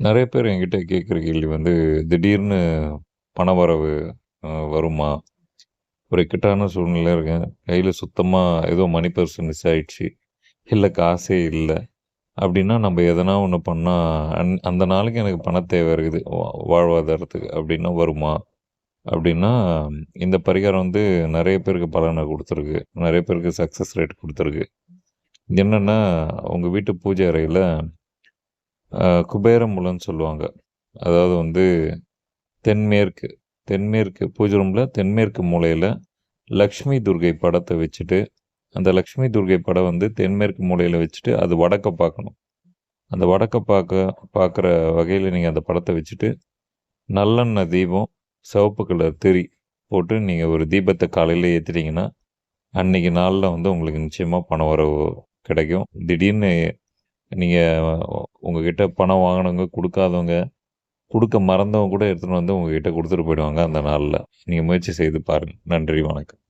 நெறைய பேர் என்கிட்ட கேட்குற கேள்வி வந்து, திடீர்னு பணவரவு வருமா? ஒரு இக்கட்டான சூழ்நிலையில இருக்கேன். கையில சுத்தமா ஏதோ மணி பர்ஸ் மிஸ் ஆயிடுச்சு. இல்ல காசே இல்ல. அப்டின்னா நம்ப எதனா ஒண்ணு பண்ணா, அந்த நாளைக்கு எனக்கு பண தேவை இருக்குது. வாழ்வாதாரத்துக்கு அப்டின்னா வருமா? அப்டின்னா, இந்த பரிகாரம் வந்து நெறைய பேருக்கு பலன குடுத்துருக்கு. நெறைய பேருக்கு சக்சஸ் ரேட் குடுத்துருக்கு. என்னன்னா, உங்க வீட்டு பூஜை அறையில குபேர மூலன்னு சொல்லுவாங்க. அதாவது வந்து தென்மேற்கு தென்மேற்கு பூஜை ரூம்ல தென்மேற்கு மூலையில லக்ஷ்மி துர்க்கை படத்த வச்சுட்டு, அந்த லக்ஷ்மி துர்க்கை படம் வந்து தென்மேற்கு மூலையில வச்சுட்டு, அது வடக்க பார்க்கணும். அந்த வடக்க பார்க்குற வகையில நீங்க அந்த படத்த வச்சுட்டு, நல்லெண்ணெய் தீபம், சிவப்பு கலர் திரி போட்டு நீங்க ஒரு தீபத்த காலையில ஏத்திட்டீங்கன்னா, அன்னைக்கு நாள்ல வந்து உங்களுக்கு நிச்சயமா பண வரவு கிடைக்கும். திடீர்னு நீங்க உங்ககிட்ட பணம் வாங்குனவங்க, குடுக்காதவங்க, குடுக்க மறந்தவங்க கூட எடுத்துட்டு வந்து உங்ககிட்ட குடுத்துட்டு போயிடுவாங்க அந்த நாள்ல. நீங்க முயற்சி செய்து பாருங்க. நன்றி, வணக்கம்.